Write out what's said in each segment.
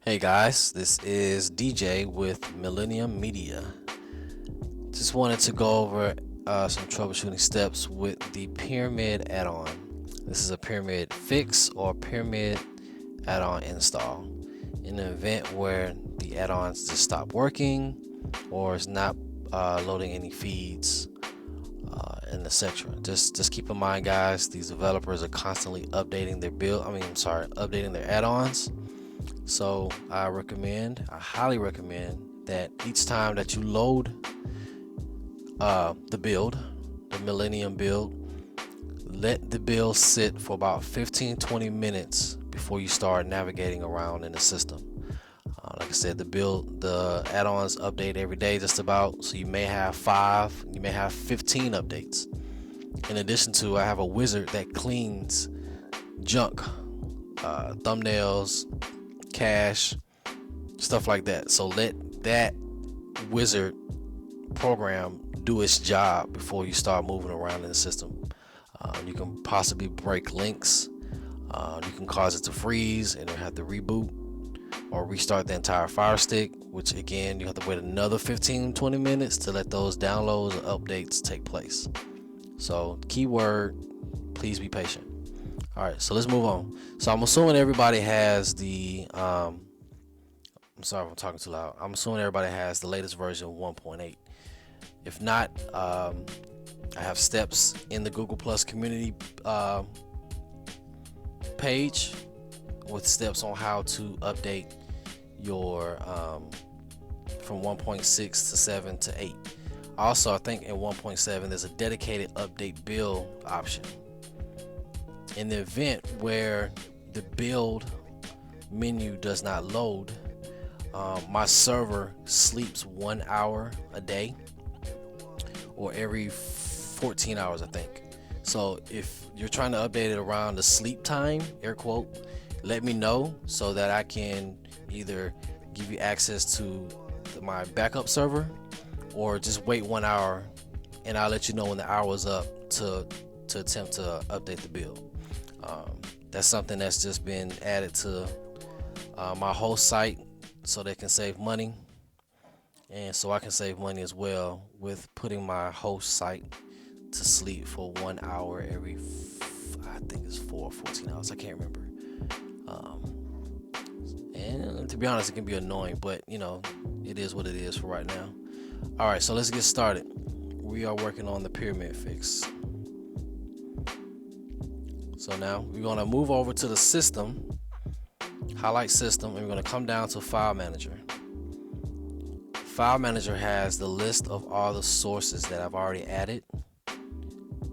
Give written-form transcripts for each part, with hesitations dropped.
Hey guys, this is DJ with Millennium Media. Just wanted to go over some troubleshooting steps with the Pyramid add-on. This is a Pyramid fix or Pyramid add-on install. In the event where the add-ons just stop working or it's not loading any feeds and etc. Just keep in mind, guys, these developers are constantly updating their updating their add-ons. So I highly recommend that each time that you load the Millennium build, let the build sit for about 15-20 minutes before you start navigating around in the system. Like I said, the add-ons update every day just about, so you may have 15 updates. In addition to, I have a wizard that cleans junk, thumbnails, cache, stuff like that. So let that wizard program do its job before you start moving around in the system. You can possibly break links. You can cause it to freeze and then have to reboot or restart the entire Fire Stick, which again, you have to wait another 15-20 minutes to let those downloads or updates take place. So keyword, please be patient. All right, so let's move on. So I'm assuming everybody has I'm sorry if I'm talking too loud. I'm assuming everybody has the latest version 1.8. If not, I have steps in the Google Plus community page with steps on how to update your from 1.6 to 7 to 8. Also, I think in 1.7 there's a dedicated update build option. In the event where the build menu does not load, my server sleeps 1 hour a day or every 14 hours, I think. So if you're trying to update it around the sleep time, air quote, let me know so that I can either give you access to my backup server or just wait 1 hour and I'll let you know when the hour is up to attempt to update the build. That's something that's just been added to my host site so they can save money, and so I can save money as well with putting my host site to sleep for 1 hour every I think it's 4 or 14 hours, I can't remember. And to be honest, it can be annoying, but it is what it is for right now. All right, so let's get started. We are working on the Pyramid fix. So now we're going to move over to the system, highlight system, and we're going to come down to File Manager. File Manager has the list of all the sources that I've already added,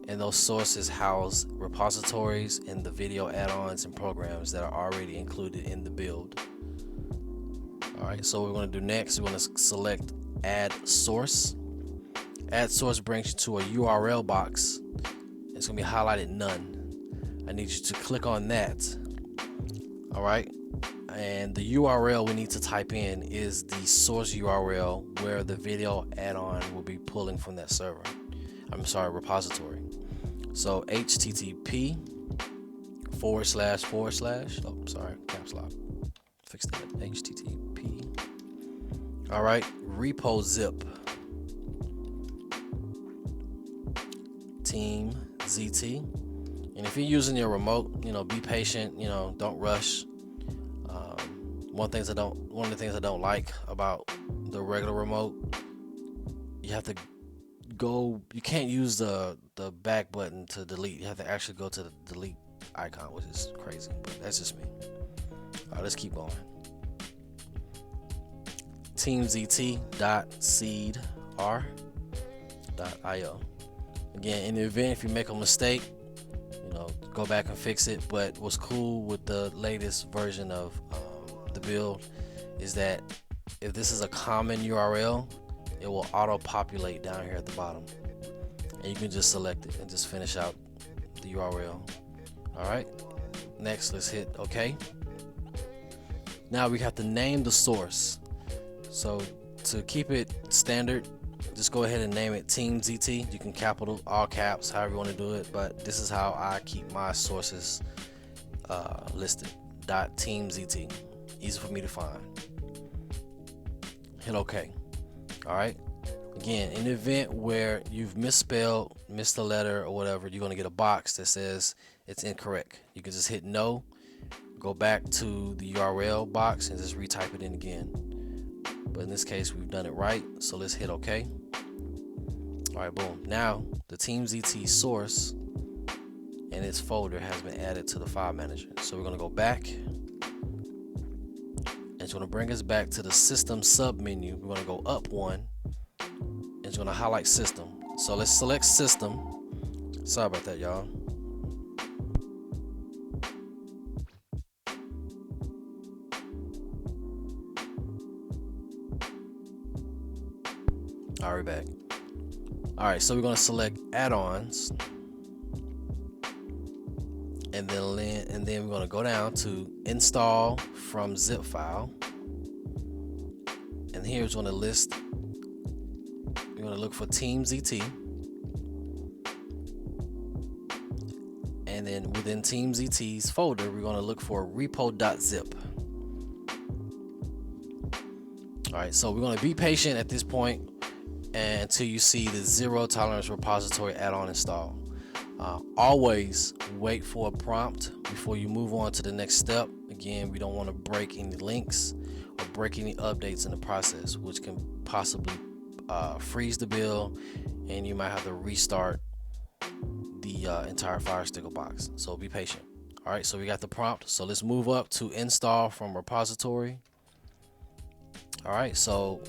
and those sources house repositories and the video add-ons and programs that are already included in the build. Alright, so what we're going to do next, we're going to select Add Source. Add Source brings you to a URL box. It's going to be highlighted None. I need you to click on that. Alright, and the URL we need to type in is the source URL where the video add-on will be pulling from that server. Repository. So http / caps lock. Fix that. http. Alright, repo zip. Team ZT. And if you're using your remote, be patient, don't rush. One of the things I don't like about the regular remote, you have to go, you can't use the back button to delete. You have to actually go to the delete icon, which is crazy, but that's just me. All right, let's keep going. teamzt.seedr.io. Again, in the event if you make a mistake, go back and fix it. But what's cool with the latest version of the build is that if this is a common URL, it will auto-populate down here at the bottom, and you can just select it and just finish out the URL. Alright, next let's hit OK. Now we have to name the source. So to keep it standard, just go ahead and name it Team ZT. You can capital, all caps, however you want to do it, but this is how I keep my sources listed. .teamzt. easy for me to find. Hit OK. All right. Again, in the event where you've misspelled, missed a letter or whatever, you're going to get a box that says it's incorrect. You can just hit no, go back to the URL box and just retype it in again. But in this case, we've done it right, so let's hit OK. All right, boom. Now the TeamZT source and its folder has been added to the file manager. So we're going to go back, and it's going to bring us back to the system sub menu. We're going to go up one, and it's going to highlight system. So let's select system. Sorry about that, y'all. All right, back. All right, so we're going to select add-ons, and then we're going to go down to install from zip file, and here it's going to list. We're going to look for TeamZT, and then within TeamZT's folder, we're going to look for repo.zip. All right, so we're going to be patient at this point until you see the zero tolerance repository add-on install. Always wait for a prompt before you move on to the next step. Again, we don't want to break any links or break any updates in the process, which can possibly freeze the build, and you might have to restart the entire Fire Sticker box. So be patient. All right, so we got the prompt. So let's move up to install from repository. All right, so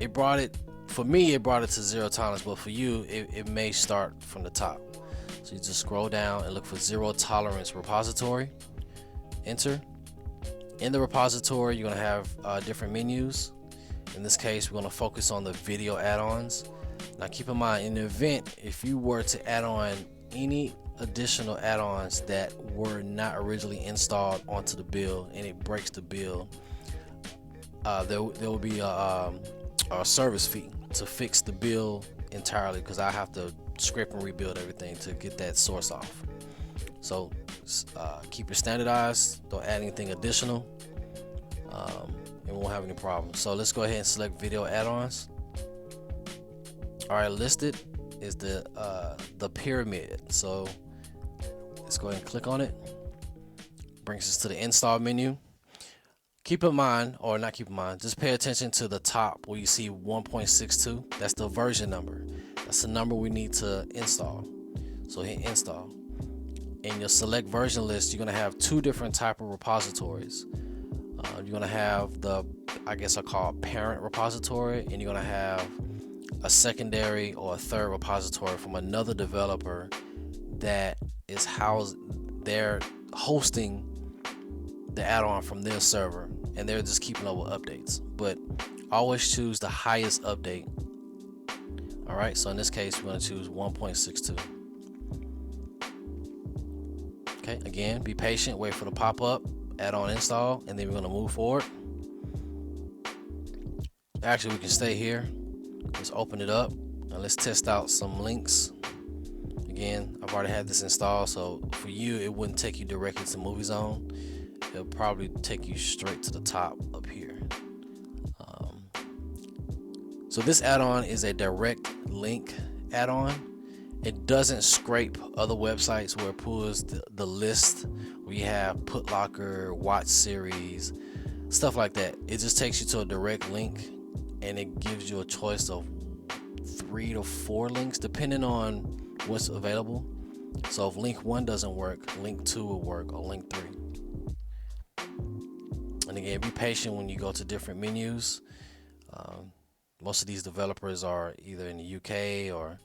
it brought it. For me, it brought it to zero tolerance, but for you, it may start from the top. So you just scroll down and look for zero tolerance repository. Enter. In the repository, you're going to have different menus. In this case, we're going to focus on the video add-ons. Now keep in mind, in the event, if you were to add on any additional add-ons that were not originally installed onto the build and it breaks the build, there will be a service fee to fix the build entirely, because I have to scrape and rebuild everything to get that source off. So keep it standardized, don't add anything additional, and we won't have any problems. So let's go ahead and select video add-ons. All right, listed is the pyramid. So let's go ahead and click on it. Brings us to the install menu. Keep in mind, or not keep in mind, just pay attention to the top where you see 1.62. That's the version number. That's the number we need to install. So hit install. In your select version list, you're gonna have two different type of repositories. You're gonna have the, I guess I call it parent repository, and you're gonna have a secondary or a third repository from another developer that is housed. They're hosting the add-on from their server, and they're just keeping up with updates. But always choose the highest update. All right, so in this case, we're going to choose 1.62. Okay, again, be patient, wait for the pop-up, add-on install, and then we're going to move forward. Actually, we can stay here. Let's open it up and let's test out some links. Again, I've already had this installed, so for you, it wouldn't take you directly to Movie Zone. It'll probably take you straight to the top up here. So this add-on is a direct link add-on. It doesn't scrape other websites where it pulls the list where you have Put Locker, Watch Series, stuff like that. It just takes you to a direct link, and it gives you a choice of 3 to 4 links depending on what's available. So if link 1 doesn't work, link 2 will work, or link 3. And again, be patient when you go to different menus. Most of these developers are either in the UK or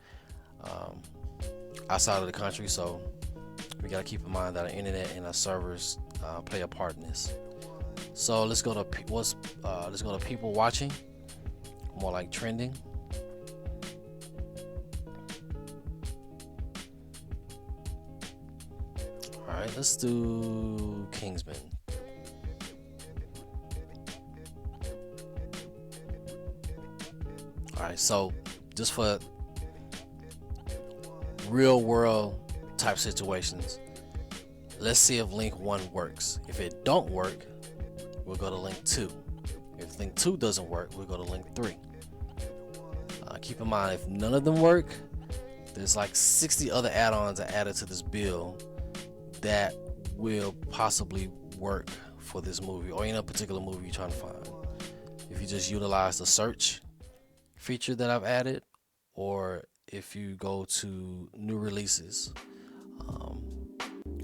outside of the country, so we got to keep in mind that our internet and our servers play a part in this. So let's go to people watching, more like trending. All right, let's do Kingsman. All right, so just for real world type situations, let's see if link 1 works. If it don't work, we'll go to link 2. If link 2 doesn't work, we'll go to link 3. Keep in mind, if none of them work, there's like 60 other add-ons I added to this build that will possibly work for this movie or any particular movie you're trying to find. If you just utilize the search feature that I've added, or if you go to new releases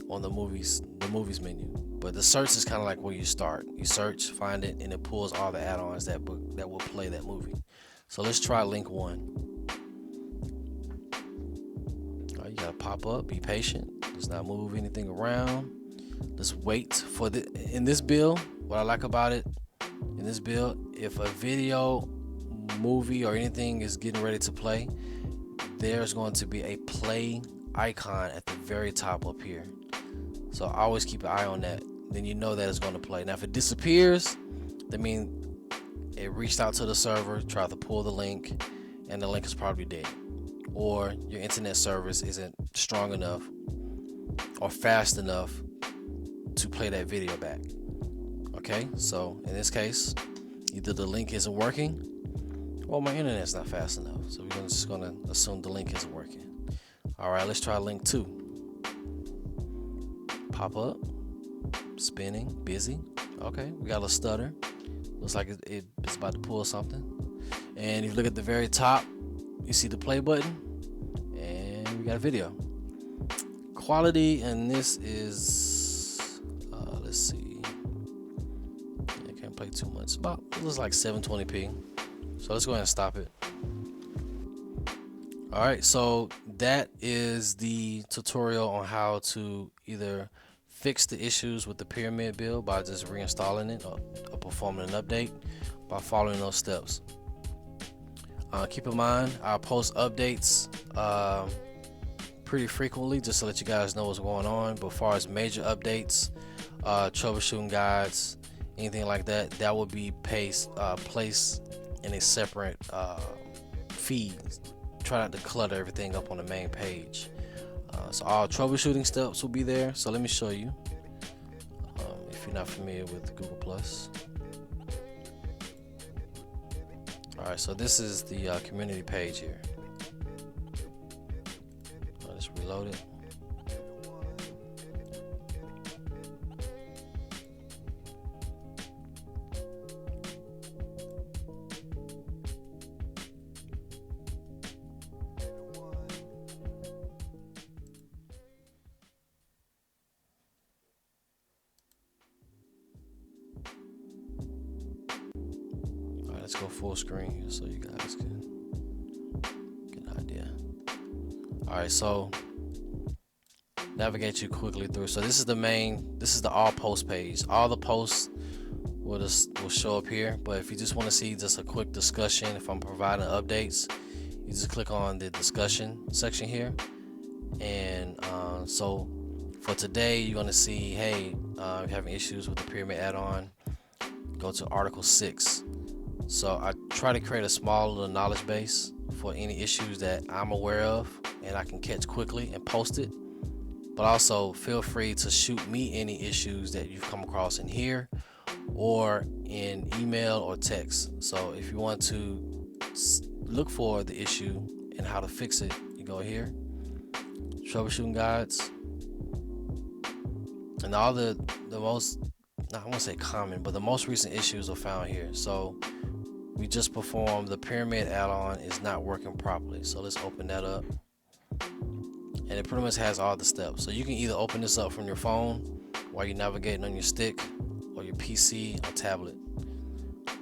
on the movies menu. But the search is kind of like where you start. You search, find it, and it pulls all the add-ons that will play that movie. So let's try link 1. All right, you gotta pop up, be patient. Let's not move anything around. Let's wait for in this build, what I like about it, in this build, if a video, movie, or anything is getting ready to play, there's going to be a play icon at the very top up here. So I always keep an eye on that. Then you know that it's going to play. Now if it disappears, that means it reached out to the server, tried to pull the link, and the link is probably dead, or your internet service isn't strong enough or fast enough to play that video back. Okay, so in this case, either the link isn't working or my internet's not fast enough. So we're just gonna assume the link isn't working. All right, let's try link 2. Pop up, spinning, busy. Okay, we got a stutter. Looks like it's about to pull something. And if you look at the very top, you see the play button, and we got a video. Quality, and this is, let's see. I can't play too much. It looks like 720p. So let's go ahead and stop it. All right, so that is the tutorial on how to either fix the issues with the pyramid build by just reinstalling it or performing an update by following those steps. Keep in mind, I'll post updates pretty frequently just to let you guys know what's going on. But as far as major updates, troubleshooting guides, anything like that, that will be placed in a separate feed. Try not to clutter everything up on the main page. So all troubleshooting steps will be there. So let me show you, if you're not familiar with Google Plus. Alright, so this is the community page here. Let's reload it. Let's go full screen here so you guys can get an idea. Alright, so navigate you quickly through. So this is the all post page. All the posts will show up here, but if you just want to see just a quick discussion, if I'm providing updates, you just click on the discussion section here. And so for today, you're going to see, hey, you're having issues with the pyramid add-on, go to article 6. So I try to create a small little knowledge base for any issues that I'm aware of and I can catch quickly and post it. But also feel free to shoot me any issues that you've come across in here or in email or text. So if you want to look for the issue and how to fix it, you go here, troubleshooting guides, and all the most, I won't say common, but the most recent issues are found here. So we just performed the pyramid add-on is not working properly. So let's open that up. And it pretty much has all the steps. So you can either open this up from your phone while you're navigating on your stick or your PC or tablet.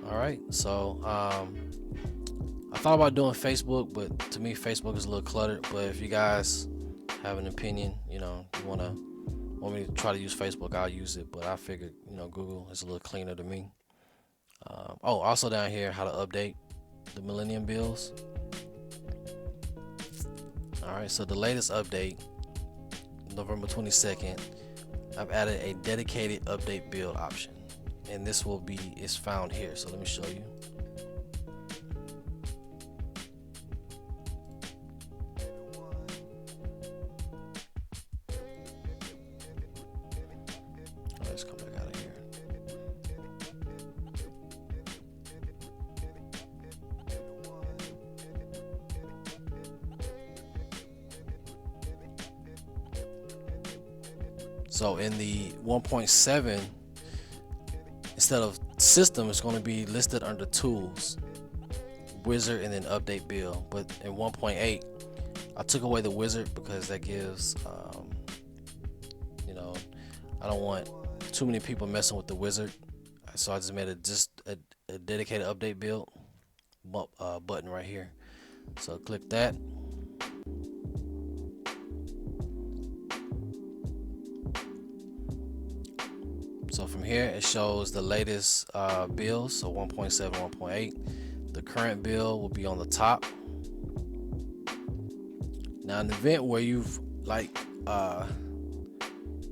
All right, so I thought about doing Facebook, but to me Facebook is a little cluttered. But if you guys have an opinion, you want me to try to use Facebook, I'll use it. But I figured, Google is a little cleaner to me. Also down here, how to update the Millennium builds. Alright, so the latest update, November 22nd, I've added a dedicated update build option. And this is found here. So let me show you. Let's come back out of here. So in the 1.7, instead of system, it's going to be listed under tools, wizard, and then update build. But in 1.8, I took away the wizard because that gives, I don't want too many people messing with the wizard. So I just made a dedicated update build button right here. So click that. So from here it shows the latest builds, so 1.7, 1.8. The current build will be on the top. Now in the event where you've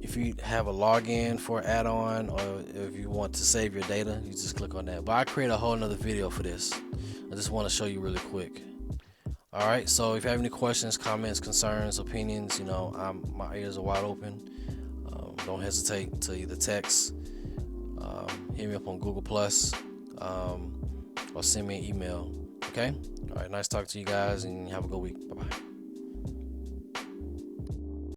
if you have a login for an add-on, or if you want to save your data, you just click on that. But I create a whole nother video for this. I just want to show you really quick. Alright, so if you have any questions, comments, concerns, opinions, my ears are wide open. Don't hesitate to either text, hit me up on Google Plus, or send me an email. Okay? Alright, nice talking to you guys, and have a good week. Bye-bye.